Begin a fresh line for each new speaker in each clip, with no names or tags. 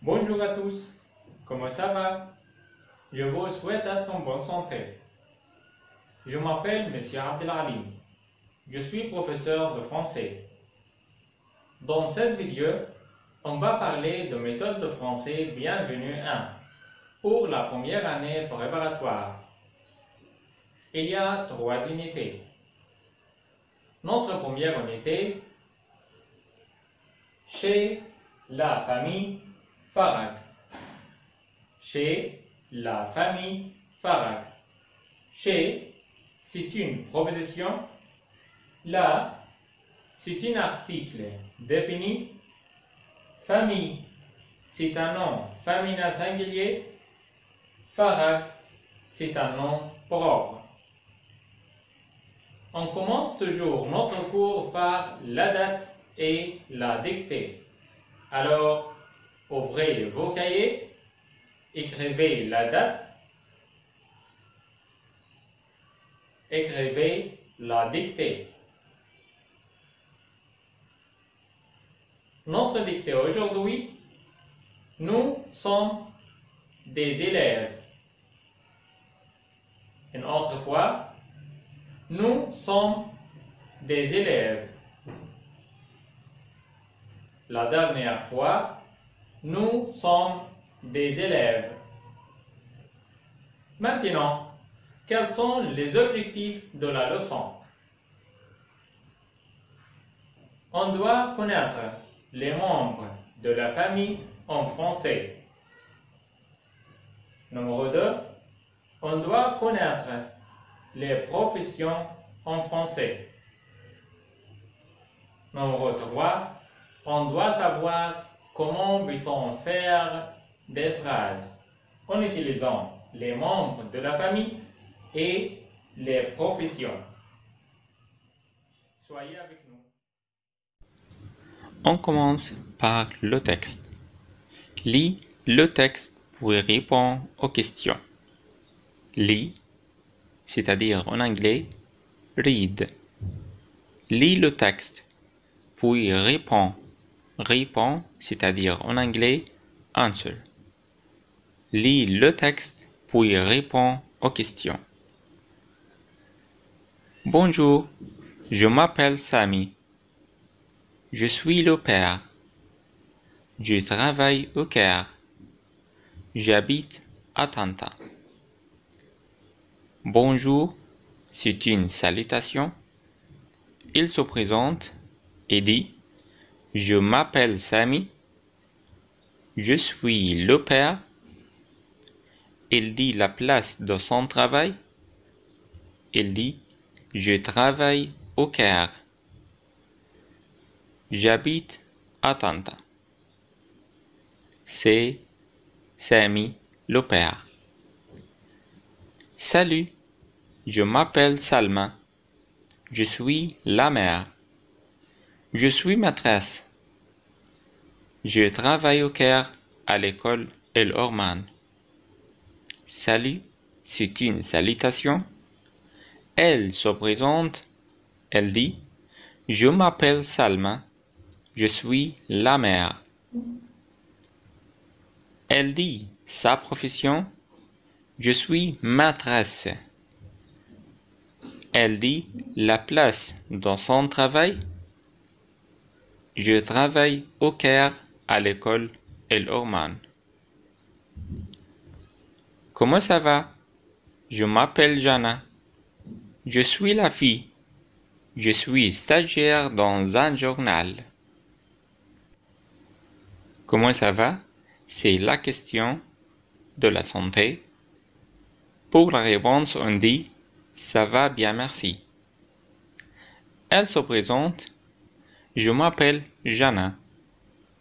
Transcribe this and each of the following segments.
Bonjour à tous, comment ça va? Je vous souhaite être en bonne santé. Je m'appelle Monsieur Abdelalim. Je suis professeur de français. Dans cette vidéo, on va parler de méthode de français Bienvenue 1 pour la première année préparatoire. Il y a 3 unités. Notre première unité, chez la famille Farag. Chez la famille Farag. Chez, c'est une proposition. La, c'est un article défini. Famille, c'est un nom féminin singulier. Farag, c'est un nom propre. On commence toujours notre cours par la date et la dictée. Alors, ouvrez vos cahiers, écrivez la date, écrivez la dictée. Notre dictée aujourd'hui, nous sommes des élèves. Une autre fois, nous sommes des élèves. La dernière fois, nous sommes des élèves. Maintenant, quels sont les objectifs de la leçon? On doit connaître les membres de la famille en français. Numéro 2, on doit connaître les professions en français. Numéro 3, on doit savoir comment peut-on faire des phrases en utilisant les membres de la famille et les professions. Soyez avec nous.
On commence par le texte. Lis le texte pour répondre aux questions. Lis, c'est-à-dire en anglais, read. Lis le texte, puis réponds. Réponds, c'est-à-dire en anglais, answer. Lis le texte, puis réponds aux questions. Bonjour, je m'appelle Sami. Je suis le père. Je travaille au Caire. J'habite à Tanta. Bonjour, c'est une salutation. Il se présente et dit: je m'appelle Sami. Je suis le père. Il dit la place de son travail. Il dit: je travaille au Caire. J'habite à Tanta. C'est Sami le père. Salut, je m'appelle Salma. Je suis la mère. Je suis maîtresse. Je travaille au Caire à l'école El Orman. Salut, c'est une salutation. Elle se présente. Elle dit: je m'appelle Salma. Je suis la mère. Elle dit sa profession. Je suis maîtresse. Elle dit la place dans son travail. Je travaille au Caire à l'école El Orman. Comment ça va? Je m'appelle Jana. Je suis la fille. Je suis stagiaire dans un journal. Comment ça va? C'est la question de la santé. Pour la réponse, on dit: ça va bien, merci. Elle se présente. Je m'appelle Jana.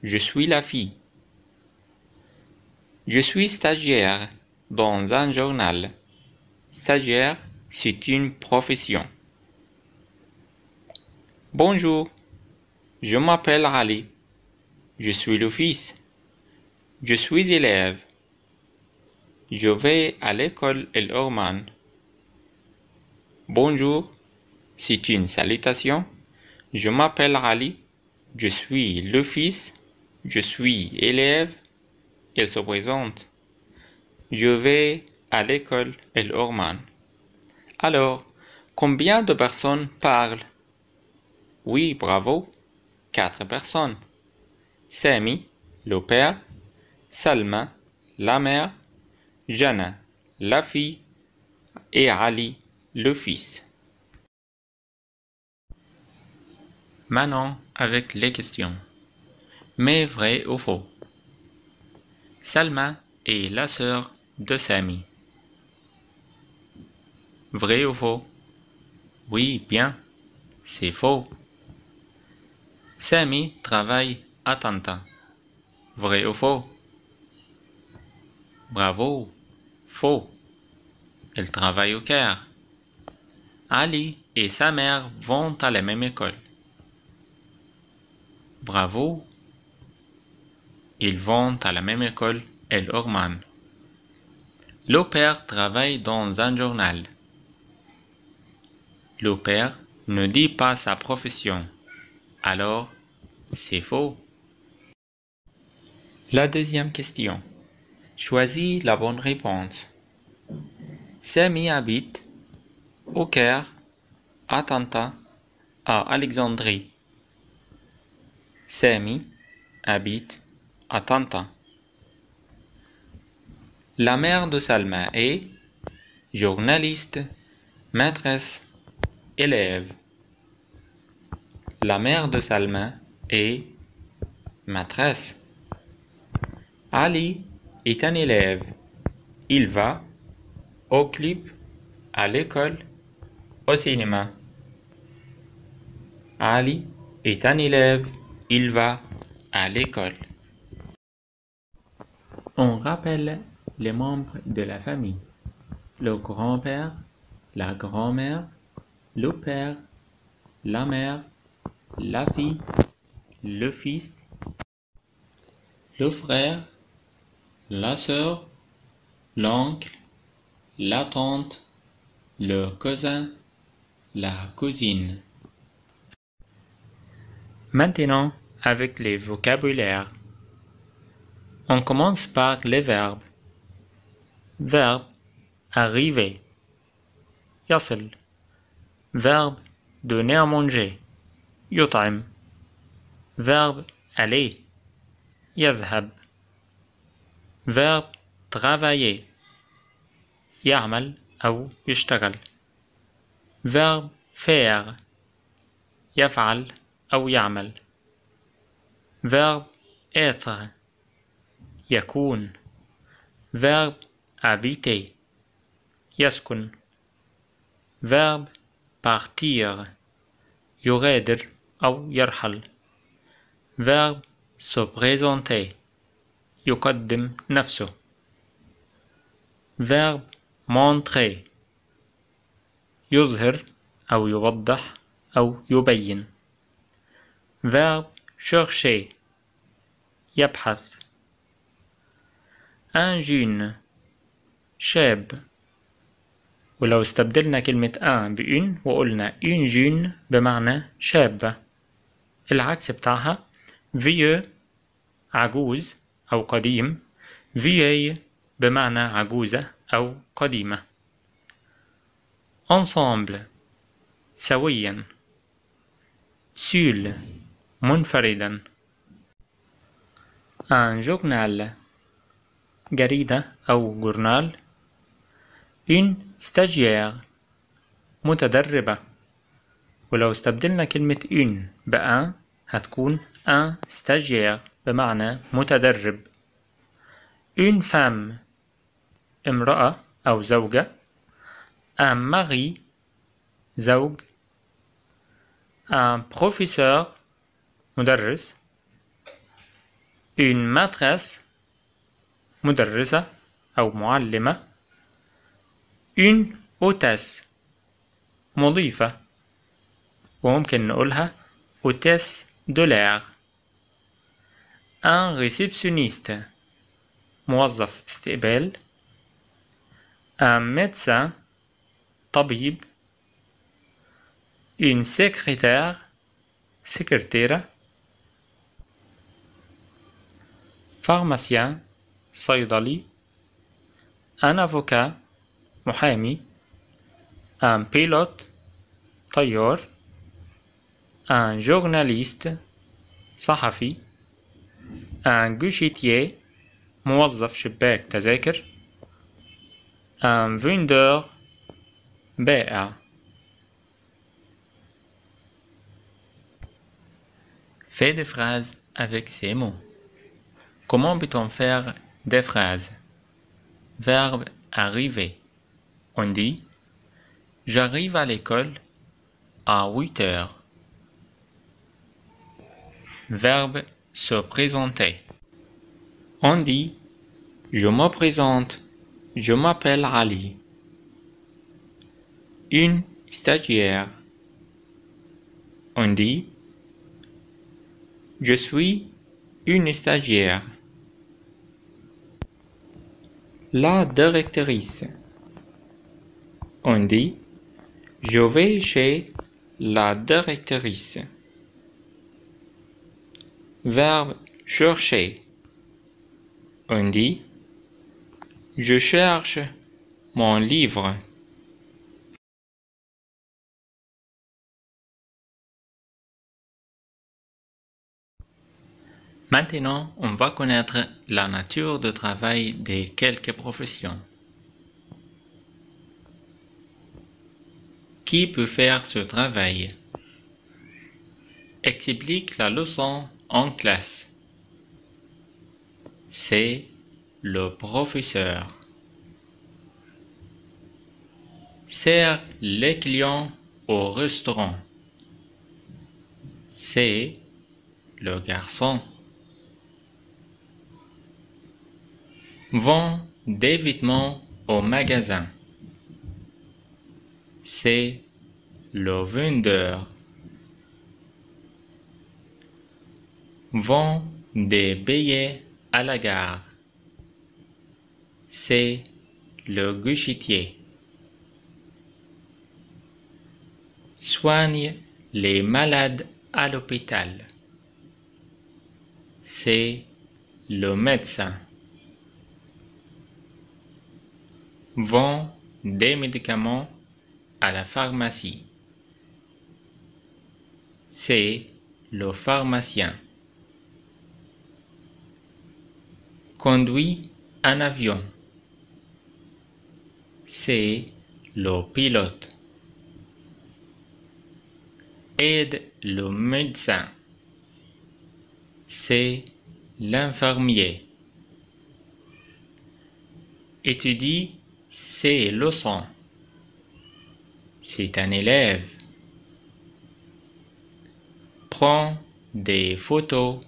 Je suis la fille. Je suis stagiaire dans un journal. Stagiaire, c'est une profession. Bonjour, je m'appelle Ali. Je suis le fils. Je suis élève. Je vais à l'école El Orman. Bonjour, c'est une salutation. Je m'appelle Ali. Je suis le fils. Je suis élève. il se présente. Je vais à l'école El Orman. Alors, combien de personnes parlent? Oui, bravo, 4 personnes. Sami, le père, Salma, la mère, Jana, la fille, et Ali, le fils. Maintenant, avec les questions. Mais vrai ou faux? Salma est la sœur de Sami. Vrai ou faux? Oui, bien, c'est faux. Sami travaille à Tanta. Vrai ou faux? Bravo, faux. Elle travaille au Caire. Ali et sa mère vont à la même école. Bravo. Ils vont à la même école El Orman. Le père travaille dans un journal. Le père ne dit pas sa profession. Alors, c'est faux. La deuxième question. Choisis la bonne réponse. Sami habite au Caire, à Tanta, à Alexandrie. Sami habite à Tanta. La mère de Salma est journaliste, maîtresse, élève. La mère de Salma est maîtresse. Ali est un élève. Il va au club, à l'école, au cinéma. Ali est un élève. Il va à l'école. On rappelle les membres de la famille. Le grand-père, la grand-mère, le père, la mère, la fille, le fils, le frère, la sœur, l'oncle, la tante, le cousin, la cousine. Maintenant, avec les vocabulaires. On commence par les verbes. Verbe arriver. يصل. Verbe donner à manger. يطعم. Verbe aller. يذهب. Verbe travailler. يعمل أو يشتغل. Verbe faire. يفعل أو يعمل. Verbe être. يكون. Verbe habiter. يسكن. Verbe partir. يغادر أو يرحل. Verbe se présenter. يقدم نفسه. Verbe montrer. يظهر أو يوضح أو يبين. Verbe chercher. يبحث. Un jeune. شاب. ولو استبدلنا كلمة un بune وقلنا une jeune بمعنى شابة. العكس بتاعها vieux عجوز أو قديم. vieille بمعنى عجوزة أو قديمة. ensemble سويا. seul منفردا. un journal جريدة أو جورنال. une stagiaire متدربة. ولو استبدلنا كلمة une بأن هتكون un stagiaire بمعنى متدرب. une femme امرأة أو زوجة. un mari زوج. un professeur مدرس. une maîtresse مدرسة أو معلمة. une hôtesse مضيفة وممكن نقولها hôtesse de l'air. un réceptionniste موظف استقبال. un médecin طبيب. une secrétaire سكرتيرة. pharmacien
صيدلي. Un avocat محامي. Un pilote طيار. Un journaliste صحفي. Un guichetier موظف شباك تذاكر. Un vendeur بائع.
Fais des phrases avec ces mots. Comment peut-on faire des phrases? Verbe arriver. On dit j'arrive à l'école à 8 heures. Verbe se présenter. On dit je me présente, je m'appelle Ali. Une stagiaire. On dit je suis une stagiaire. La directrice. On dit je vais chez la directrice. Verbe chercher. On dit je cherche mon livre. Maintenant, on va connaître la nature de travail de quelques professions. Qui peut faire ce travail? Explique la leçon en classe. C'est le professeur. Sert les clients au restaurant. C'est le garçon. Vend des vêtements au magasin. C'est le vendeur. Vend des billets à la gare. C'est le guichetier. Soigne les malades à l'hôpital. C'est le médecin. Vend des médicaments à la pharmacie. C'est le pharmacien. Conduit un avion. C'est le pilote. Aide le médecin. C'est l'infirmier. Étudie ses leçons. C'est un élève. Prend des photos.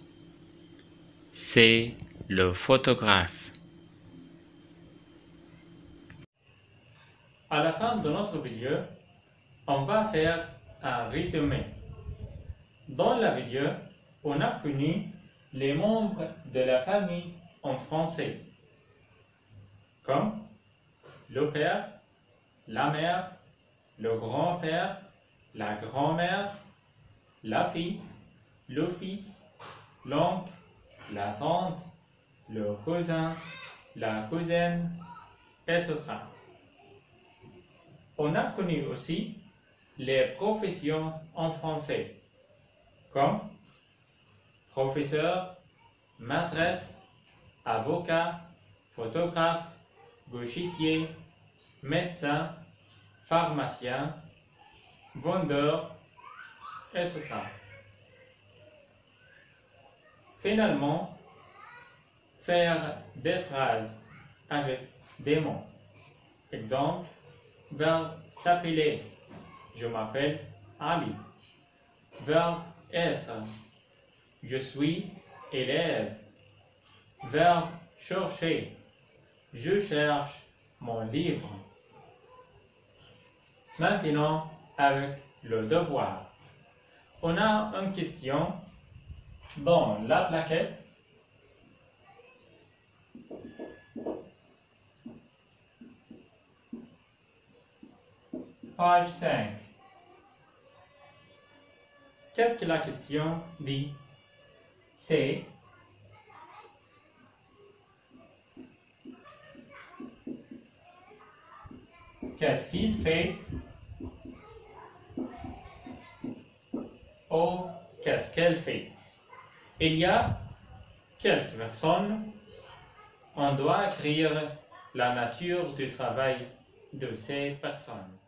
C'est le photographe.
À la fin de notre vidéo, on va faire un résumé. Dans la vidéo, on a connu les membres de la famille en français, comme le père, la mère, le grand-père, la grand-mère, la fille, le fils, l'oncle, la tante, le cousin, la cousine, etc. On a connu aussi les professions en français, comme professeur, maîtresse, avocat, photographe, guichetier, médecin, pharmacien, vendeur, etc. Finalement, faire des phrases avec des mots. Exemple, verbe s'appeler, je m'appelle Ali. Verbe être, je suis élève. Verbe chercher, je cherche mon livre. Maintenant, avec le devoir. On a une question dans la plaquette. Page 5. Qu'est-ce que la question dit? C'est qu'est-ce qu'il fait? Ou qu'est-ce qu'elle fait? Il y a quelques personnes. On doit écrire la nature du travail de ces personnes.